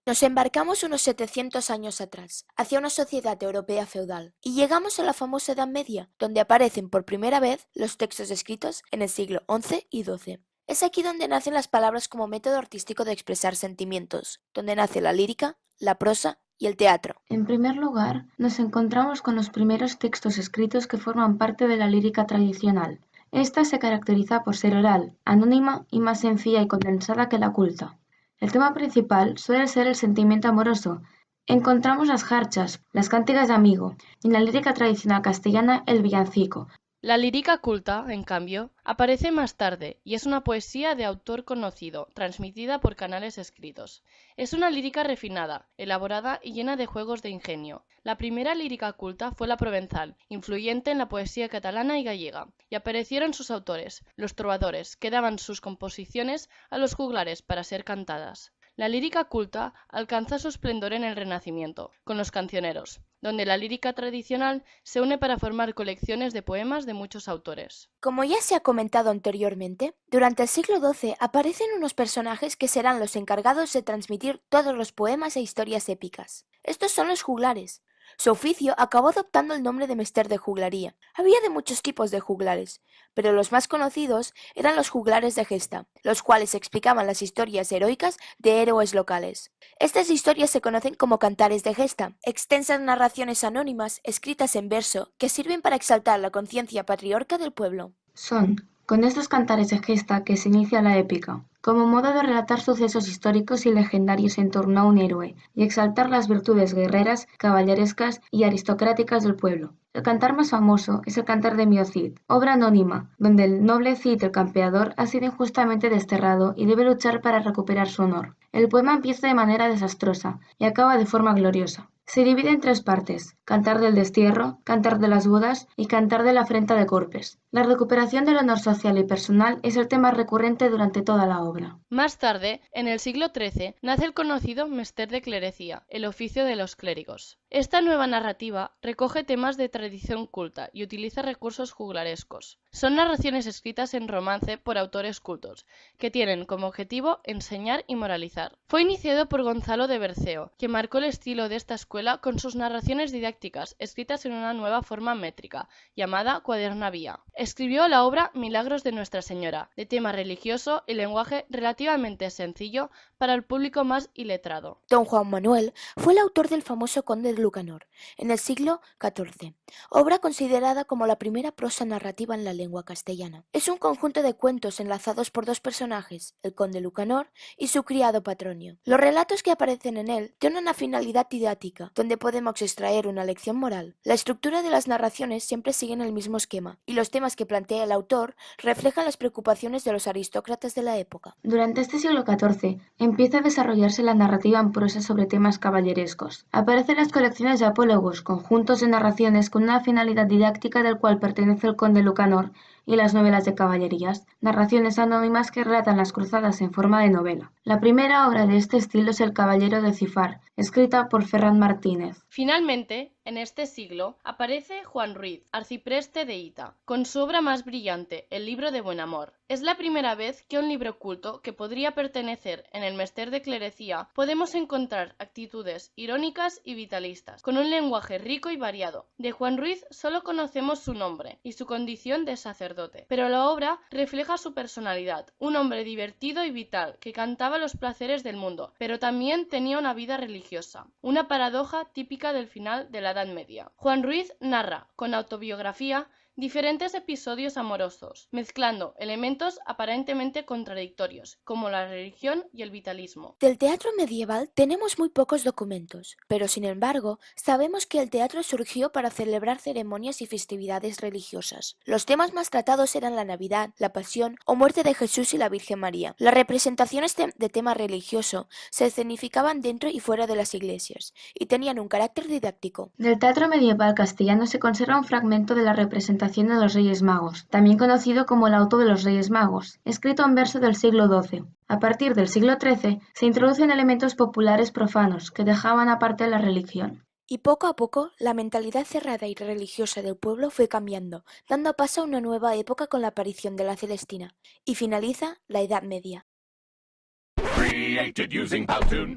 Nos embarcamos unos 700 años atrás, hacia una sociedad europea feudal, y llegamos a la famosa Edad Media, donde aparecen por primera vez los textos escritos en el siglo XI y XII. Es aquí donde nacen las palabras como método artístico de expresar sentimientos, donde nace la lírica, la prosa y el teatro. En primer lugar, nos encontramos con los primeros textos escritos que forman parte de la lírica tradicional. Esta se caracteriza por ser oral, anónima y más sencilla y condensada que la culta. El tema principal suele ser el sentimiento amoroso. Encontramos las jarchas, las cánticas de amigo, y en la lírica tradicional castellana el villancico. La lírica culta, en cambio, aparece más tarde y es una poesía de autor conocido, transmitida por canales escritos. Es una lírica refinada, elaborada y llena de juegos de ingenio. La primera lírica culta fue la provenzal, influyente en la poesía catalana y gallega, y aparecieron sus autores, los trovadores, que daban sus composiciones a los juglares para ser cantadas. La lírica culta alcanza su esplendor en el Renacimiento, con los cancioneros, donde la lírica tradicional se une para formar colecciones de poemas de muchos autores. Como ya se ha comentado anteriormente, durante el siglo XII aparecen unos personajes que serán los encargados de transmitir todos los poemas e historias épicas. Estos son los juglares. Su oficio acabó adoptando el nombre de mester de juglaría. Había de muchos tipos de juglares, pero los más conocidos eran los juglares de gesta, los cuales explicaban las historias heroicas de héroes locales. Estas historias se conocen como cantares de gesta, extensas narraciones anónimas escritas en verso que sirven para exaltar la conciencia patriarca del pueblo. Son, con estos cantares de gesta que se inicia la épica, como modo de relatar sucesos históricos y legendarios en torno a un héroe y exaltar las virtudes guerreras, caballerescas y aristocráticas del pueblo. El cantar más famoso es el Cantar de Mio Cid, obra anónima, donde el noble Cid el campeador ha sido injustamente desterrado y debe luchar para recuperar su honor. El poema empieza de manera desastrosa y acaba de forma gloriosa. Se divide en tres partes: Cantar del destierro, Cantar de las bodas y Cantar de la afrenta de Corpes. La recuperación del honor social y personal es el tema recurrente durante toda la obra. Más tarde, en el siglo XIII, nace el conocido mester de clerecía, el oficio de los clérigos. Esta nueva narrativa recoge temas de tradición culta y utiliza recursos juglarescos. Son narraciones escritas en romance por autores cultos, que tienen como objetivo enseñar y moralizar. Fue iniciado por Gonzalo de Berceo, que marcó el estilo de esta escuela con sus narraciones didácticas, escritas en una nueva forma métrica, llamada cuadernavía. Escribió la obra Milagros de Nuestra Señora, de tema religioso y lenguaje relativamente sencillo para el público más iletrado. Don Juan Manuel fue el autor del famoso Conde de Lucanor, en el siglo XIV, obra considerada como la primera prosa narrativa en la lengua castellana. Es un conjunto de cuentos enlazados por dos personajes, el Conde Lucanor y su criado Patronio. Los relatos que aparecen en él tienen una finalidad didáctica, donde podemos extraer una lección moral. La estructura de las narraciones siempre siguen el mismo esquema, y los temas que plantea el autor reflejan las preocupaciones de los aristócratas de la época. Durante este siglo XIV empieza a desarrollarse la narrativa en prosa sobre temas caballerescos. Aparecen las colecciones de apólogos, conjuntos de narraciones con una finalidad didáctica del cual pertenece el Conde Lucanor, y las novelas de caballerías, narraciones anónimas que relatan las cruzadas en forma de novela. La primera obra de este estilo es El Caballero de Cifar, escrita por Ferran Martínez. Finalmente, en este siglo, aparece Juan Ruiz, arcipreste de Hita, con su obra más brillante, El libro de buen amor. Es la primera vez que un libro culto que podría pertenecer en el mester de clerecía podemos encontrar actitudes irónicas y vitalistas, con un lenguaje rico y variado. De Juan Ruiz solo conocemos su nombre y su condición de sacerdote, pero la obra refleja su personalidad, un hombre divertido y vital que cantaba los placeres del mundo, pero también tenía una vida religiosa, una paradoja típica del final de la Edad Media. Juan Ruiz narra, con autobiografía, diferentes episodios amorosos, mezclando elementos aparentemente contradictorios, como la religión y el vitalismo. Del teatro medieval tenemos muy pocos documentos, pero sin embargo sabemos que el teatro surgió para celebrar ceremonias y festividades religiosas. Los temas más tratados eran la Navidad, la Pasión o muerte de Jesús y la Virgen María. Las representaciones de tema religioso se escenificaban dentro y fuera de las iglesias y tenían un carácter didáctico. Del teatro medieval castellano se conserva un fragmento de la representación de los Reyes Magos, también conocido como el Auto de los Reyes Magos, escrito en verso del siglo XII. A partir del siglo XIII se introducen elementos populares profanos que dejaban aparte la religión. Y poco a poco la mentalidad cerrada y religiosa del pueblo fue cambiando, dando paso a una nueva época con la aparición de la Celestina, y finaliza la Edad Media. Created using Powtoon.